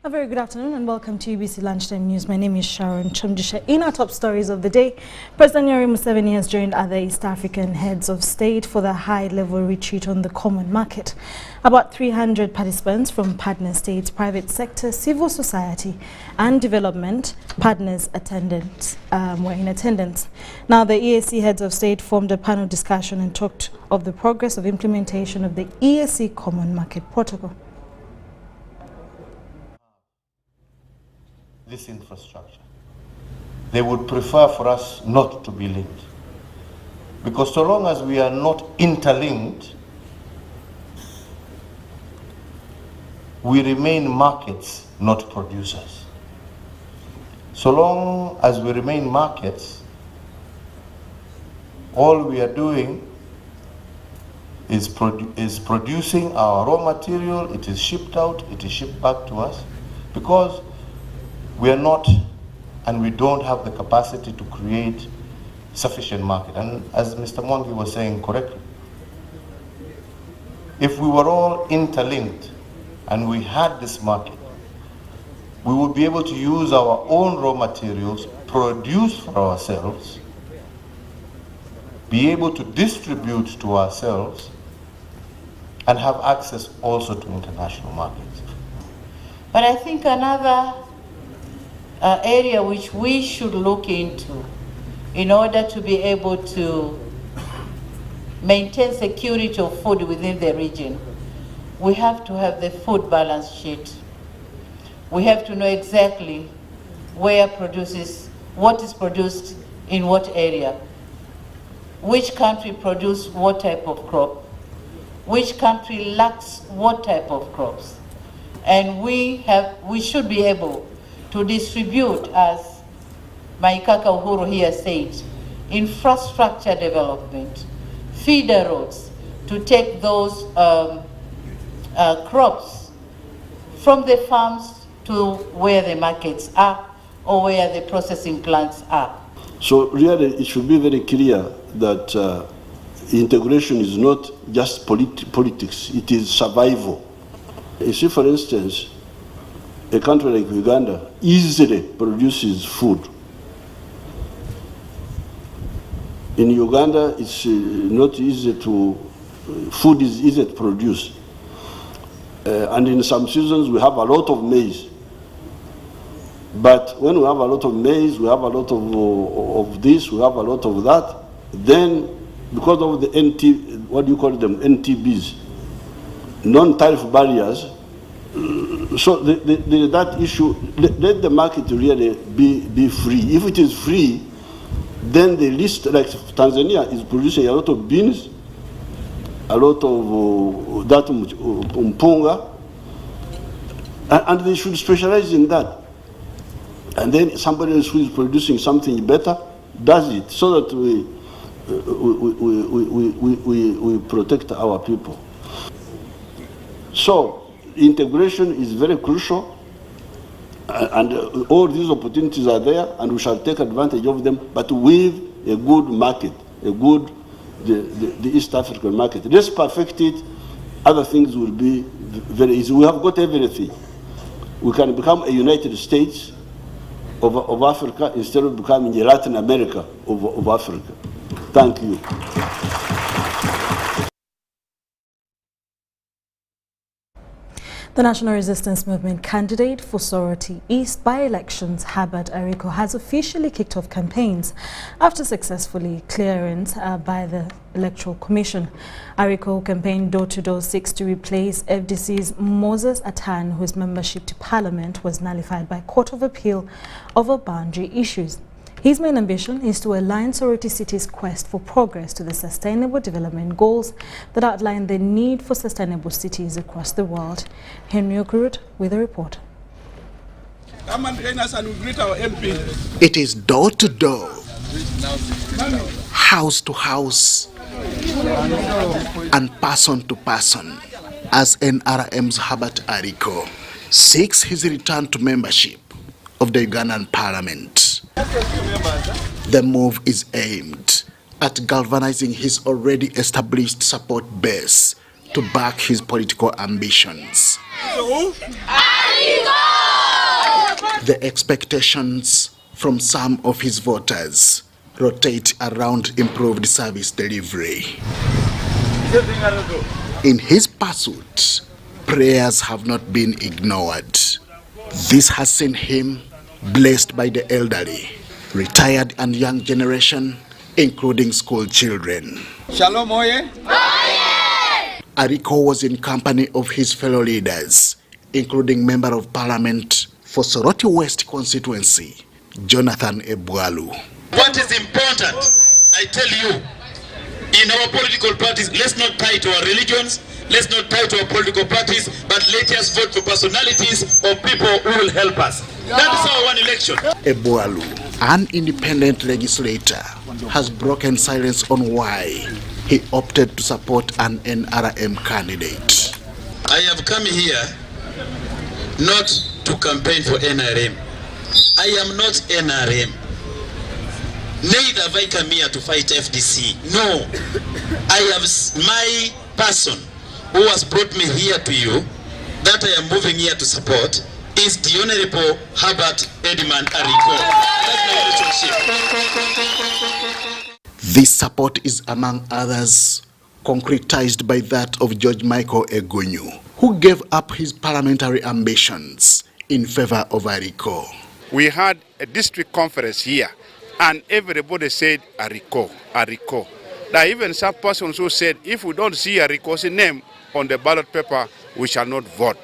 A very good afternoon and welcome to UBC Lunchtime News. My name is Sharon Kyomugisha. In our top stories of the day, President Yoweri Museveni has joined other East African heads of state for the high-level retreat on the common market. About 300 participants from partner states, private sector, civil society and development partners were in attendance. Now, the EAC heads of state formed a panel discussion and talked of the progress of implementation of the EAC Common Market Protocol. This infrastructure. They would prefer for us not to be linked. Because so long as we are not interlinked, we remain markets, not producers. So long as we remain markets, all we are doing is producing our raw material, it is shipped out, it is shipped back to us, because we are not, and we don't have the capacity to create sufficient market. And as Mr. Mwangi was saying correctly, if we were all interlinked and we had this market, we would be able to use our own raw materials, produce for ourselves, be able to distribute to ourselves, and have access also to international markets. But I think another area which we should look into in order to be able to maintain security of food within the region, we have to have the food balance sheet. We have to know exactly where produces, what is produced in what area, which country produces what type of crop, which country lacks what type of crops. And we should be able to distribute, as Maikaka Uhuru here said, infrastructure development, feeder roads, to take those crops from the farms to where the markets are or where the processing plants are. So really it should be very clear that integration is not just politics, it is survival. You see, for instance, a country like Uganda easily produces food. In Uganda, it's not easy food is easy to produce. And in some seasons, we have a lot of maize. But when we have a lot of maize, we have a lot of this, we have a lot of that, then because of the NTBs, non-tariff barriers, so that issue, let the market really be free. If it is free, then the list, like Tanzania is producing a lot of beans, a lot of that mpunga, and they should specialize in that. And then somebody else who is producing something better does it, so that we protect our people. So integration is very crucial, and all these opportunities are there, and we shall take advantage of them, but with a good market, the East African market. Let's perfect it, other things will be very easy. We have got everything. We can become a United States of Africa instead of becoming a Latin America of Africa. Thank you. The National Resistance Movement candidate for Soroti East by-elections, Herbert Ariko, has officially kicked off campaigns after successfully clearance by the Electoral Commission. Ariko campaigned door-to-door seeks to replace FDC's Moses Atan, whose membership to Parliament was nullified by Court of Appeal over boundary issues. His main ambition is to align Soroti City's quest for progress to the Sustainable Development Goals that outline the need for sustainable cities across the world. Henry Okurut with a report. Come and join us and we'll greet our MP. It is door to door, house to house, and person to person, as NRM's Herbert Ariko seeks his return to membership of the Ugandan Parliament. The move is aimed at galvanizing his already established support base to back his political ambitions. Ariko! The expectations from some of his voters rotate around improved service delivery. In his pursuit, prayers have not been ignored. This has seen him blessed by the elderly, retired and young generation, including school children. Shalom oye. Ariko was in company of his fellow leaders, including Member of Parliament for Soroti West constituency, Jonathan Ebwalu. What is important, I tell you, in our political parties, let's not tie to our religions, let's not tie to our political parties, but let us vote for personalities or people who will help us. That is our one election. Ebwalu, an independent legislator, has broken silence on why he opted to support an NRM candidate. I have come here not to campaign for NRM. I am not NRM. Neither have I come here to fight FDC. No. I have my person who has brought me here to you, that I am moving here to support, is the Honorable Herbert Edmund Ariko. That's my relationship. This support is, among others, concretized by that of George Michael Egunyu, who gave up his parliamentary ambitions in favor of Ariko. We had a district conference here, and everybody said Ariko, Ariko. There are even some persons who said, if we don't see Ariko's name on the ballot paper, we shall not vote.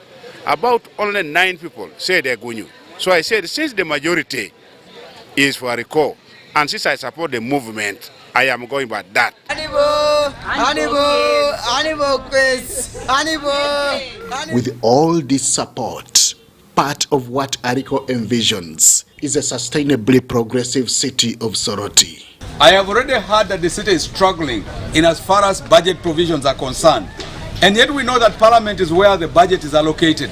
About only 9 people said Egunyu. So I said, since the majority is for Ariko, and since I support the movement, I am going by that. With all this support, part of what Ariko envisions is a sustainably progressive city of Soroti. I have already heard that the city is struggling in as far as budget provisions are concerned. And yet we know that Parliament is where the budget is allocated.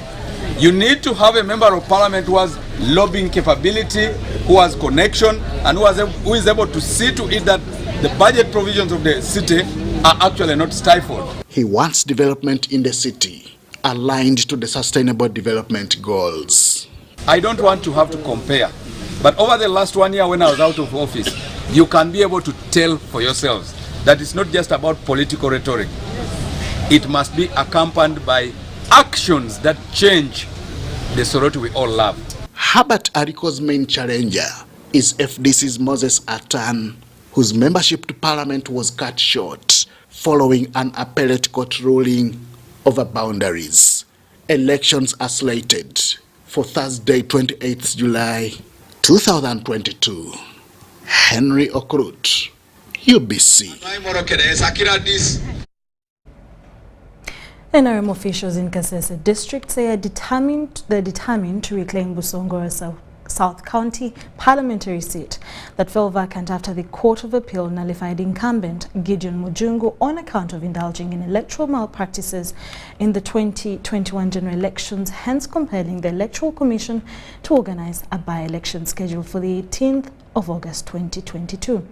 You need to have a member of Parliament who has lobbying capability, who has connection, and who is able to see to it that the budget provisions of the city are actually not stifled. He wants development in the city aligned to the Sustainable Development Goals. I don't want to have to compare, but over the last 1 year when I was out of office, you can be able to tell for yourselves that it's not just about political rhetoric. It must be accompanied by actions that change the Soroti we all love. Herbert Ariko's main challenger is FDC's Moses Atan, whose membership to Parliament was cut short following an appellate court ruling over boundaries. Elections are slated for Thursday, 28th July 2022. Henry Okrut, UBC. NRM officials in Kasese district say they're determined to reclaim Busongora South County parliamentary seat that fell vacant after the Court of Appeal nullified incumbent Gideon Mujungu on account of indulging in electoral malpractices in the 2021 general elections, hence compelling the Electoral Commission to organize a by-election scheduled for the 18th of August 2022.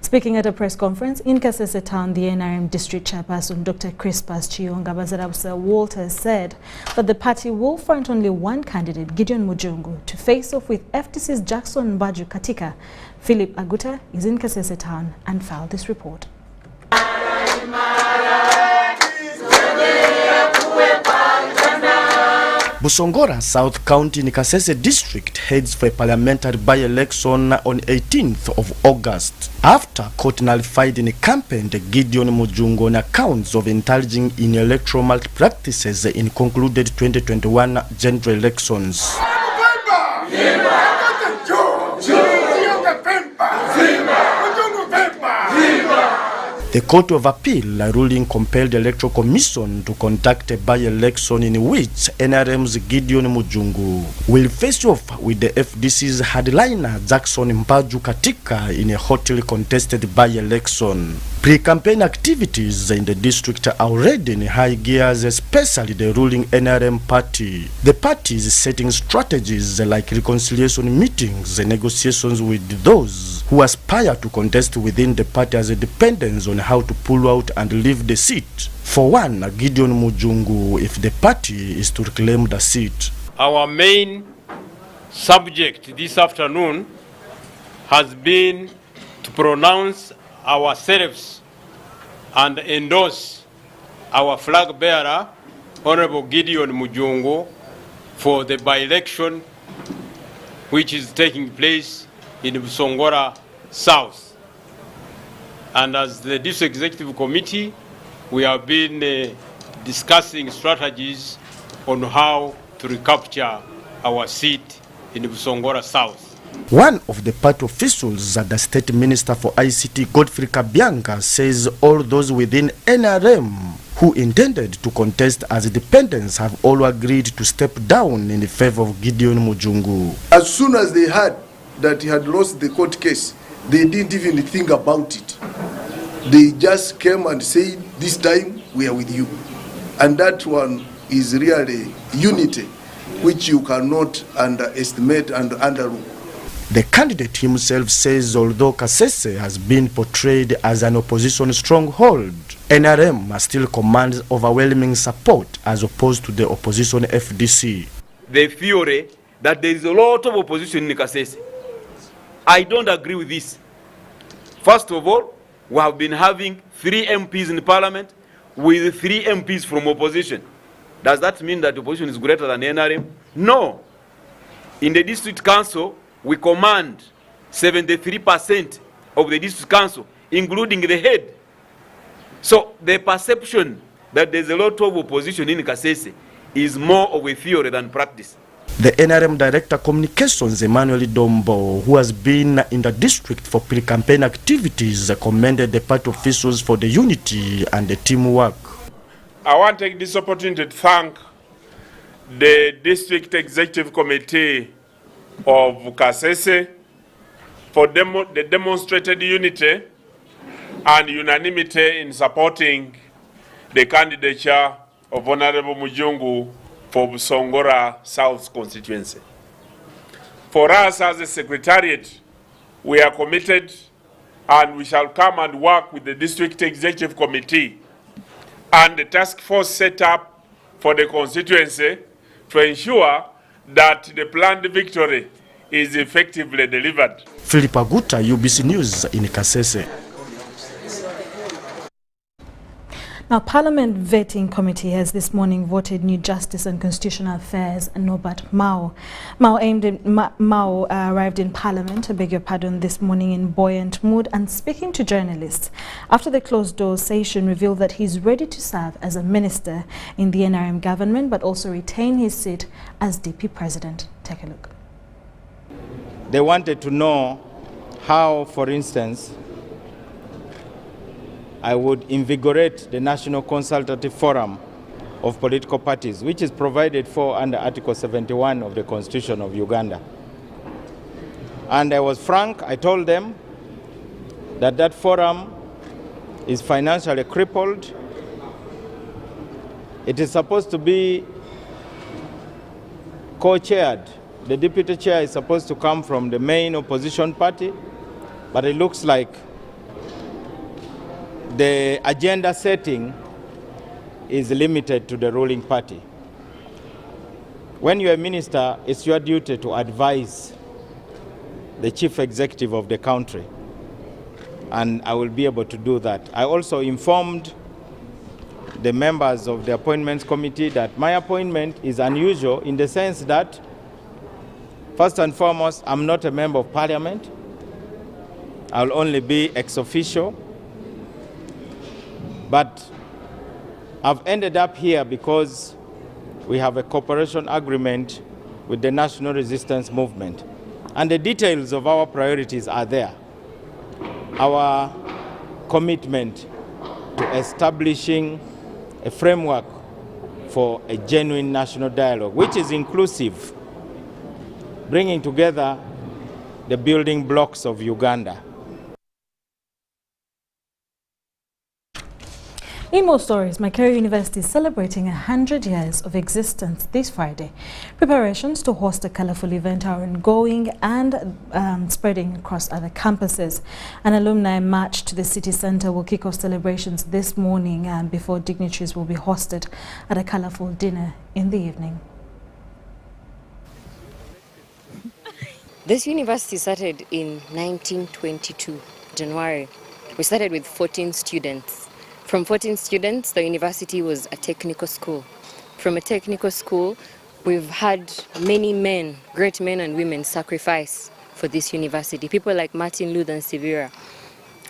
Speaking at a press conference in Kasese Town, the NRM district chairperson Dr. Crispus Chiyonga Bazarabusa Walters said that the party will front only one candidate, Gideon Mujungu, to face off with FDC's Jackson Mbaju Katika. Philip Aguta is in Kasese Town and filed this report. Busongora South County in Kasese District heads for a parliamentary by-election on 18th of August after court nullified incumbent Gideon Mujungu on accounts of indulging in electoral malpractices in concluded 2021 general elections. The Court of Appeal ruling compelled the Electoral Commission to conduct a by-election in which NRM's Gideon Mujungu will face off with the FDC's headliner Jackson Mbaju Katika in a hotly contested by-election. Pre-campaign activities in the district are already in high gears, especially the ruling NRM party. The party is setting strategies like reconciliation meetings and negotiations with those who aspire to contest within the party as a dependence on how to pull out and leave the seat. For one, Gideon Mujungu, if the party is to reclaim the seat. Our main subject this afternoon has been to pronounce ourselves and endorse our flag bearer, Honorable Gideon Mujungu, for the by-election which is taking place in Busongora South. And as the District Executive Committee, we have been discussing strategies on how to recapture our seat in Busongora South. One of the party officials at the State Minister for ICT, Godfrey Kabianga, says all those within NRM who intended to contest as independents have all agreed to step down in favor of Gideon Mujungu. As soon as they heard that he had lost the court case, they didn't even think about it. They just came and said, this time we are with you. And that one is really unity, which you cannot underestimate and underlook. The candidate himself says although Kasese has been portrayed as an opposition stronghold, NRM still commands overwhelming support as opposed to the opposition FDC. The theory that there is a lot of opposition in Kasese, I don't agree with this. First of all, we have been having 3 MPs in parliament with 3 MPs from opposition. Does that mean that opposition is greater than NRM? No. In the district council, we command 73% of the district council, including the head. So the perception that there's a lot of opposition in Kasese is more of a theory than practice. The NRM Director Communications, Emmanuel Dombo, who has been in the district for pre-campaign activities, commended the party officials for the unity and the teamwork. I want to take this opportunity to thank the District Executive Committee of Kasese for the demonstrated unity and unanimity in supporting the candidature of Honorable Mujungu for Busongora South constituency. For us as a secretariat, we are committed and we shall come and work with the District Executive Committee and the task force set up for the constituency to ensure that the planned victory is effectively delivered. Philip Aguta, UBC News in Kasese. Now, Parliament Vetting Committee has this morning voted new Justice and Constitutional Affairs Norbert Mao. Mao arrived in Parliament, this morning in buoyant mood and speaking to journalists after the closed-door session revealed that he's ready to serve as a minister in the NRM government but also retain his seat as DP President. Take a look. They wanted to know how, for instance, I would invigorate the National Consultative Forum of Political Parties, which is provided for under Article 71 of the Constitution of Uganda. And I was frank, I told them that that forum is financially crippled. It is supposed to be co-chaired. The deputy chair is supposed to come from the main opposition party, but it looks like the agenda setting is limited to the ruling party. When you're a minister, it's your duty to advise the chief executive of the country, and I will be able to do that. I also informed the members of the appointments committee that my appointment is unusual in the sense that, first and foremost, I'm not a member of parliament. I'll only be ex officio. But I've ended up here because we have a cooperation agreement with the National Resistance Movement. And the details of our priorities are there. Our commitment to establishing a framework for a genuine national dialogue, which is inclusive, bringing together the building blocks of Uganda. In more stories, Makerere University is celebrating 100 years of existence this Friday. Preparations to host a colorful event are ongoing and spreading across other campuses. An alumni march to the city center will kick off celebrations this morning before dignitaries will be hosted at a colorful dinner in the evening. This university started in 1922, January. We started with 14 students. From 14 students, the university was a technical school. From a technical school, we've had many men, great men and women, sacrifice for this university. People like Martin Luther and Severa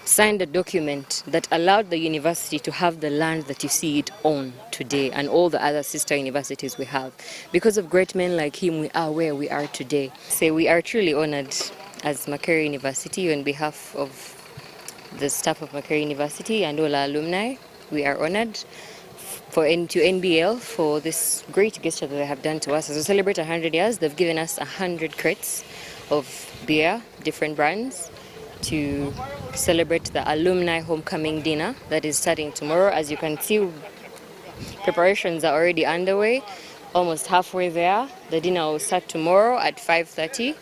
signed a document that allowed the university to have the land that you see it on today and all the other sister universities we have. Because of great men like him, we are where we are today. So we are truly honored as Makerere University on behalf of the staff of Makerere University and all our alumni. We are honored to NBL for this great gesture that they have done to us. As we celebrate 100 years, they've given us 100 crates of beer, different brands, to celebrate the alumni homecoming dinner that is starting tomorrow. As you can see, preparations are already underway, almost halfway there. The dinner will start tomorrow at 5:30.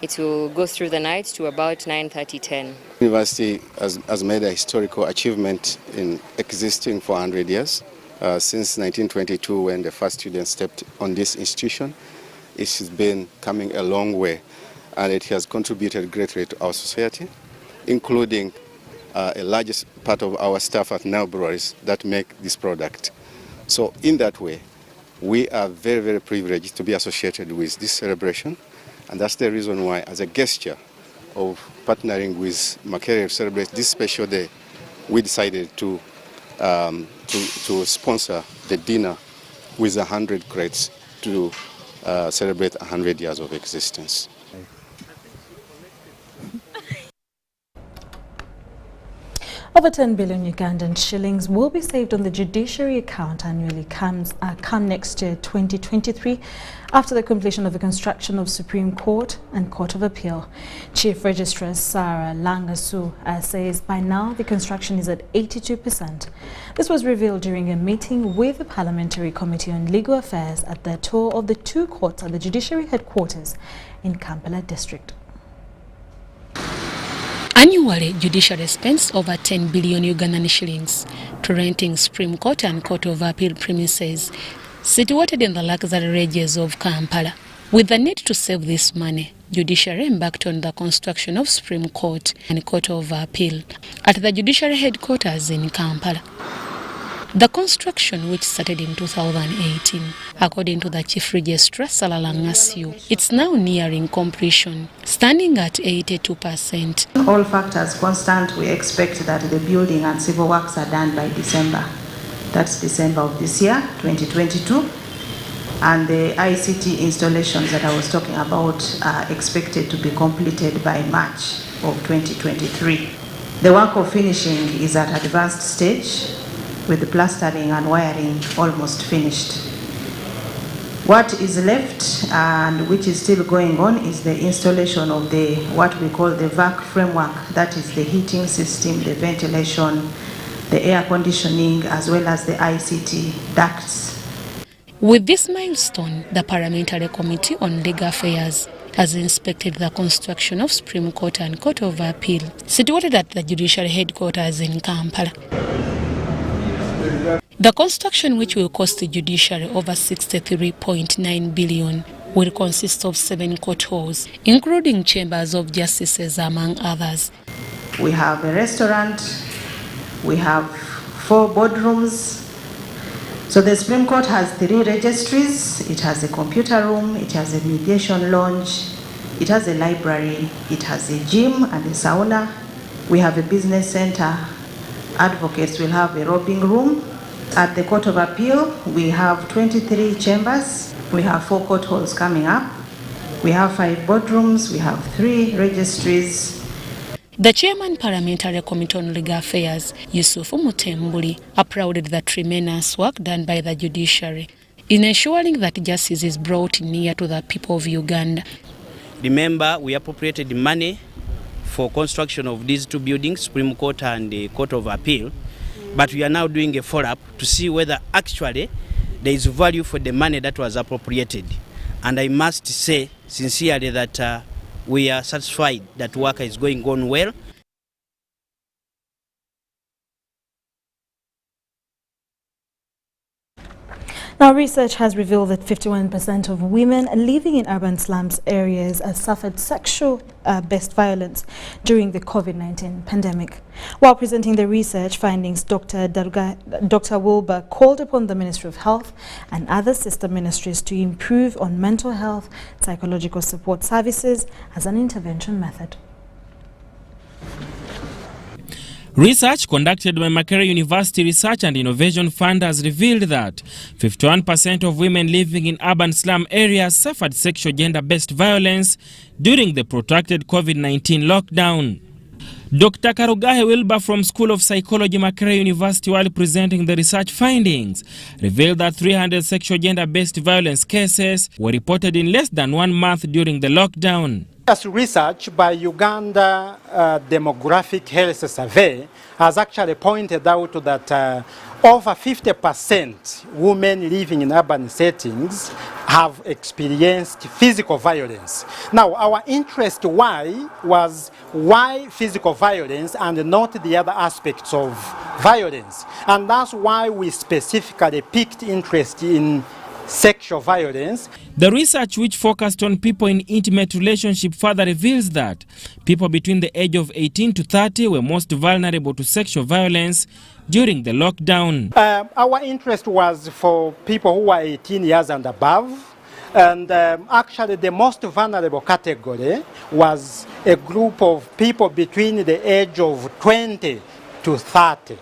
It will go through the night to about 9:30, 10. The university has made a historical achievement in existing for 100 years. Since 1922, when the first students stepped on this institution, it has been coming a long way, and it has contributed greatly to our society, including a large part of our staff at now breweries that make this product. So in that way, we are very, very privileged to be associated with this celebration, and that's the reason why, as a gesture of partnering with Makerere to celebrate this special day, we decided to sponsor the dinner with 100 crates to celebrate 100 years of existence. Over 10 billion Ugandan shillings will be saved on the judiciary account annually come next year, 2023, after the completion of the construction of Supreme Court and Court of Appeal. Chief Registrar Sarah Langasu says by now the construction is at 82%. This was revealed during a meeting with the Parliamentary Committee on Legal Affairs at their tour of the two courts at the judiciary headquarters in Kampala district. Annually, judiciary spends over 10 billion Ugandan shillings to renting Supreme Court and Court of Appeal premises situated in the luxury regions of Kampala. With the need to save this money, judiciary embarked on the construction of Supreme Court and Court of Appeal at the judiciary headquarters in Kampala. The construction, which started in 2018, according to the Chief Registrar Sarah Langasu, it's now nearing completion, standing at 82%. All factors constant, we expect that the building and civil works are done by December. That's December of this year, 2022. And the ICT installations that I was talking about are expected to be completed by March of 2023. The work of finishing is at advanced stage, with the plastering and wiring almost finished. What is left and which is still going on is the installation of the what we call the VAC framework, that is the heating system, the ventilation, the air conditioning, as well as the ICT ducts. With this milestone, the Parliamentary Committee on Legal Affairs has inspected the construction of Supreme Court and Court of Appeal, situated at the judiciary headquarters in Kampala. The construction, which will cost the judiciary over 63.9 billion, will consist of 7 court halls, including chambers of justices, among others. We have a restaurant, we have 4 boardrooms. So the Supreme Court has 3 registries, it has a computer room, it has a mediation lounge, it has a library, it has a gym and a sauna. We have a business center. Advocates will have a robing room. At the Court of Appeal, we have 23 chambers. We have 4 court halls coming up. We have 5 boardrooms. We have 3 registries. The Chairman Parliamentary Committee on Legal Affairs, Yusufu Mutembuli, applauded the tremendous work done by the judiciary in ensuring that justice is brought near to the people of Uganda. Remember, we appropriated money for construction of these 2 buildings, Supreme Court and the Court of Appeal. But we are now doing a follow-up to see whether actually there is value for the money that was appropriated. And I must say sincerely that we are satisfied that work is going on well. Now, research has revealed that 51% of women living in urban slums areas have suffered sexual-based violence during the COVID-19 pandemic. While presenting the research findings, Dr. Wilbur called upon the Ministry of Health and other sister ministries to improve on mental health, psychological support services as an intervention method. Research conducted by Makerere University Research and Innovation Fund has revealed that 51% of women living in urban slum areas suffered sexual gender-based violence during the protracted COVID-19 lockdown. Dr. Karugahe Wilbur from School of Psychology, Makerere University, while presenting the research findings, revealed that 300 sexual gender-based violence cases were reported in less than 1 month during the lockdown. Research by Uganda Demographic Health Survey has actually pointed out that over 50% women living in urban settings have experienced physical violence. Now, our interest was why physical violence and not the other aspects of violence. And that's why we specifically picked interest in sexual violence. The research, which focused on people in intimate relationship, further reveals that people between the age of 18 to 30 were most vulnerable to sexual violence during the lockdown. Our interest was for people who are 18 years and above. And actually the most vulnerable category was a group of people between the age of 20 to 30.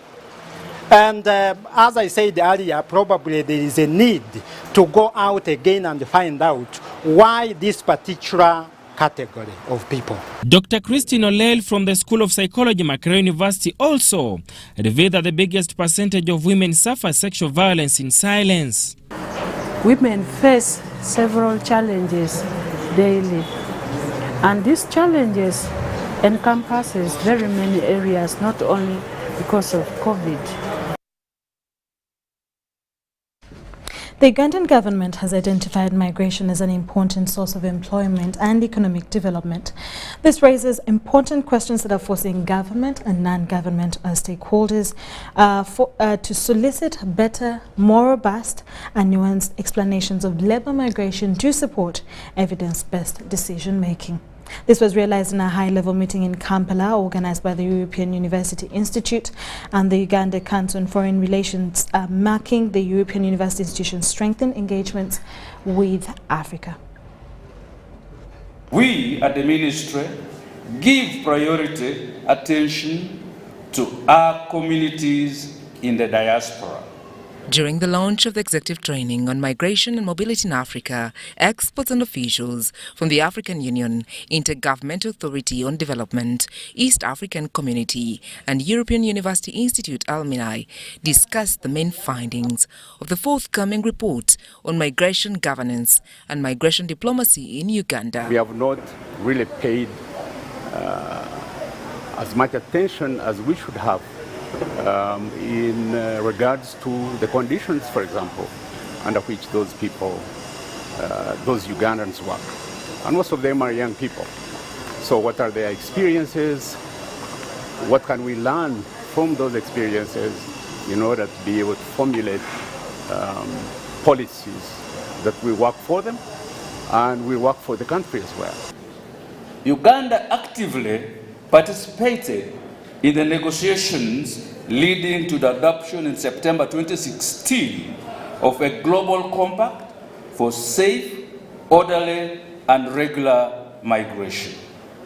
And as I said earlier, probably there is a need to go out again and find out why this particular category of people. Dr. Christine O'Leil from the School of Psychology, Makerere University, also revealed that the biggest percentage of women suffer sexual violence in silence. Women face several challenges daily, and these challenges encompasses very many areas, not only because of COVID. The Ugandan government has identified migration as an important source of employment and economic development. This raises important questions that are forcing government and non-government stakeholders to solicit better, more robust and nuanced explanations of labour migration to support evidence-based decision-making. This was realized in a high-level meeting in Kampala organized by the European University Institute and the Uganda Council on Foreign Relations, marking the European University Institution's strengthened engagements with Africa. We at the ministry give priority attention to our communities in the diaspora. During the launch of the executive training on migration and mobility in Africa, experts and officials from the African Union, Intergovernmental Authority on Development, East African Community and European University Institute alumni discussed the main findings of the forthcoming report on migration governance and migration diplomacy in Uganda. We have not really paid as much attention as we should have in regards to the conditions, for example, under which those people, those Ugandans work. And most of them are young people. So what are their experiences? What can we learn from those experiences in order to be able to formulate policies that will work for them and will work for the country as well? Uganda actively participated in the negotiations leading to the adoption in September 2016 of a global compact for safe, orderly, and regular migration.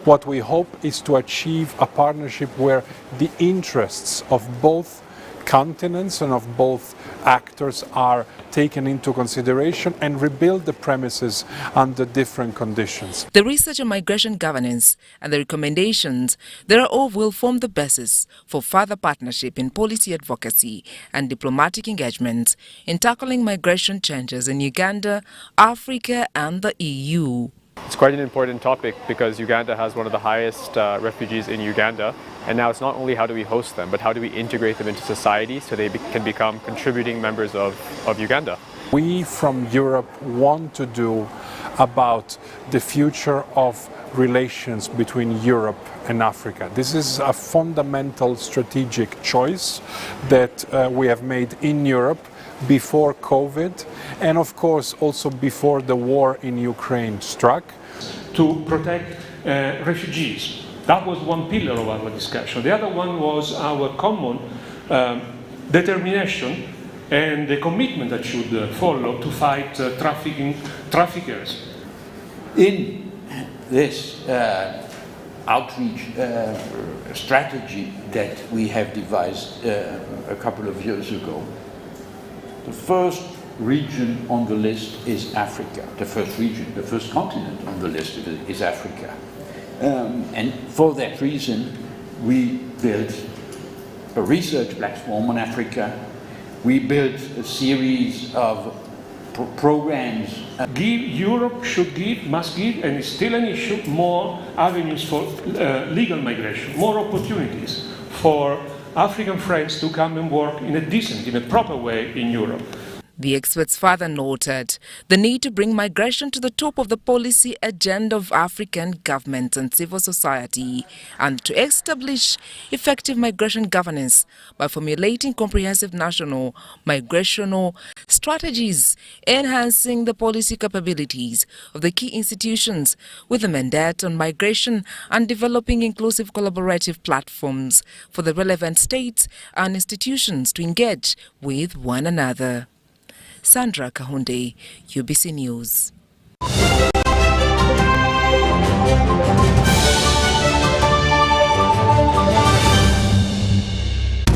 What we hope is to achieve a partnership where the interests of both continents and of both actors are taken into consideration and rebuild the premises under different conditions. The research on migration governance and the recommendations thereof will form the basis for further partnership in policy advocacy and diplomatic engagements in tackling migration changes in Uganda, Africa and the EU. It's quite an important topic because Uganda has one of the highest refugees in Uganda, and now it's not only how do we host them, but how do we integrate them into society so they can become contributing members of Uganda. We from Europe want to do about the future of relations between Europe and Africa. This is a fundamental strategic choice that we have made in Europe before COVID, and of course also before the war in Ukraine struck. To protect refugees. That was one pillar of our discussion. The other one was our common determination and the commitment that should follow to fight traffickers. In this outreach strategy that we have devised a couple of years ago, the first region on the list is Africa. The first region, the first continent on the list is Africa. And for that reason, we built a research platform on Africa. We built a series of programs. Europe must give, and it's still an issue, more avenues for legal migration, more opportunities for African friends to come and work in a decent, in a proper way in Europe. The experts further noted the need to bring migration to the top of the policy agenda of African governments and civil society, and to establish effective migration governance by formulating comprehensive national migrational strategies, enhancing the policy capabilities of the key institutions with a mandate on migration, and developing inclusive collaborative platforms for the relevant states and institutions to engage with one another. Sandra Kahunde, UBC News.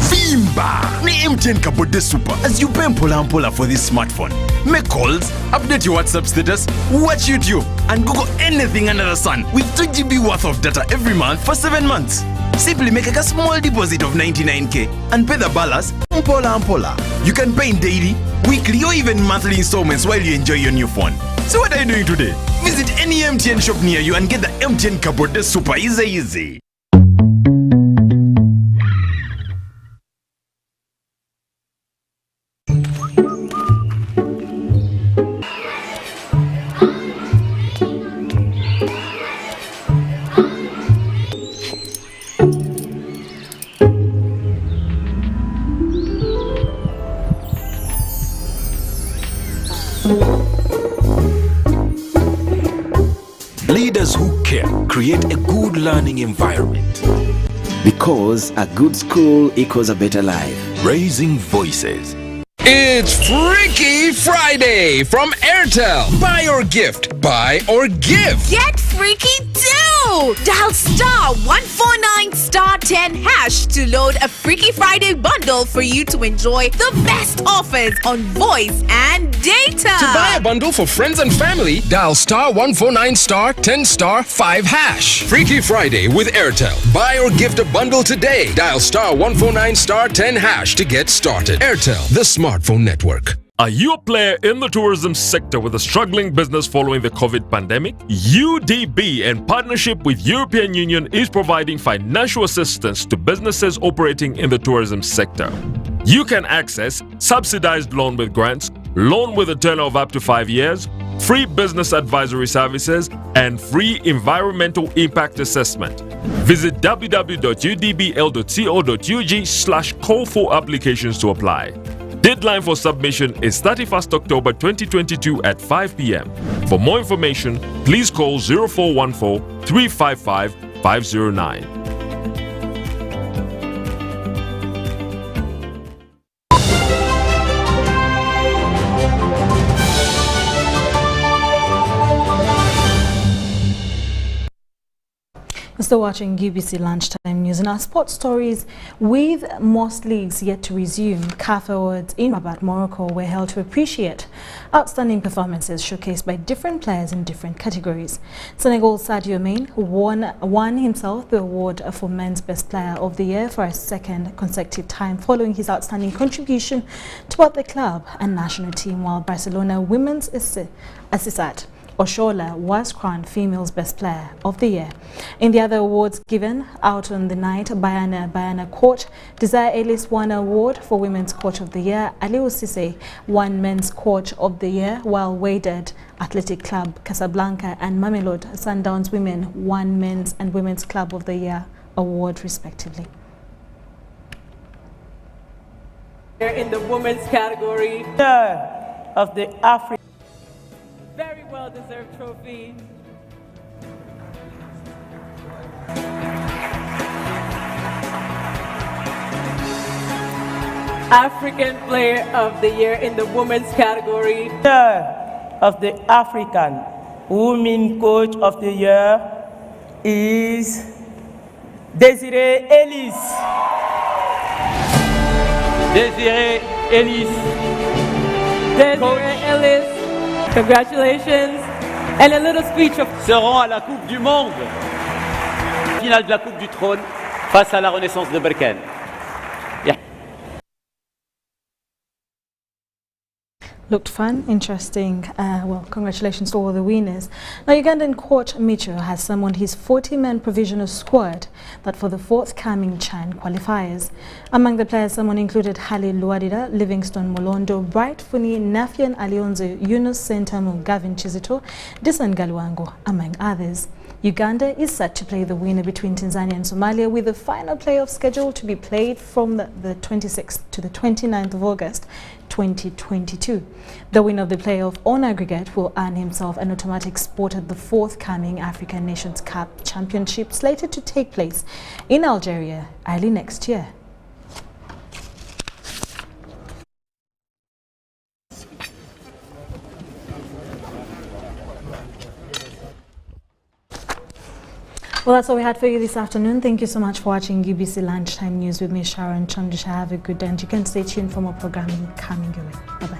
Vimba ni MTN Kabode Super as you pay mpola for this smartphone. Make calls, update your WhatsApp status, watch YouTube, and Google anything under the sun with 2 GB worth of data every month for 7 months. Simply make a small deposit of 99k and pay the balance mpola. You can pay in daily, weekly, or even monthly installments while you enjoy your new phone. So what are you doing today? Visit any MTN shop near you and get the MTN Kabode Super easy. Leaders who care create a good learning environment. Because a good school equals a better life. Raising voices. It's Freaky Friday from Airtel. Buy or gift. Buy or give. Get freaky too! Dial star 149 star 10 hash to load a Freaky Friday bundle for you to enjoy the best offers on voice and data. To buy a bundle for friends and family, dial star 149 star 10 star 5 hash. Freaky Friday with Airtel. Buy or gift a bundle today. Dial star 149 star 10 hash to get started. Airtel, the smartphone network. Are you a player in the tourism sector with a struggling business following the COVID pandemic? UDB, in partnership with European Union, is providing financial assistance to businesses operating in the tourism sector. You can access subsidized loan with grants, loan with a tenure of up to 5 years, free business advisory services, and free environmental impact assessment. Visit www.udbl.co.ug/call for applications to apply. Deadline for submission is 31st October 2022 at 5 p.m. For more information, please call 0414 355 509. Still watching UBC Lunchtime News. In our sports stories, with most leagues yet to resume, CAF Awards in Rabat, Morocco were held to appreciate outstanding performances showcased by different players in different categories. Senegal's Sadio Mane won himself the award for Men's Best Player of the Year for a second consecutive time following his outstanding contribution to both the club and national team, while Barcelona Women's Assisat Oshola was crowned Females Best Player of the Year. In the other awards given out on the night, Bayana Court, Desire Ellis won an award for Women's Coach of the Year, Aliou Cisse won Men's Coach of the Year, while Wydad Athletic Club, Casablanca and Mamelodi Sundowns Women won Men's and Women's Club of the Year award respectively. In the women's category of the African. Very well deserved trophy. African Player of the Year in the women's category. Of the African Women Coach of the Year is Desiree Ellis. Desiree Ellis. Desiree Ellis. Congratulations. And a little speech of... seront à la Coupe du Monde. Finale de la Coupe du Trône face à la Renaissance de Berkane. Looked fun, interesting. Well, congratulations to all the winners. Now, Ugandan coach Micho has summoned his 40-man provisional squad that for the forthcoming CHAN qualifiers. Among the players, someone included Hali Luadida, Livingston Molondo, Bright Funi, Nafian Alionzo, Yunus Sentamu, Gavin Chizito, Disan Galuango, among others. Uganda is set to play the winner between Tanzania and Somalia, with the final playoff scheduled to be played from the 26th to the 29th of August 2022. The winner of the playoff on aggregate will earn himself an automatic spot at the forthcoming African Nations Cup Championship, slated to take place in Algeria early next year. Well, that's all we had for you this afternoon. Thank you so much for watching UBC Lunchtime News with me, Sharon Kyomugisha. Have a good day, and you can stay tuned for more programming coming your way. Bye-bye.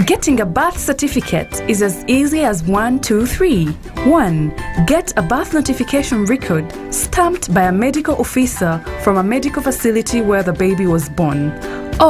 Getting a birth certificate is as easy as 1, 2, 3. 1. Get a birth notification record stamped by a medical officer from a medical facility where the baby was born.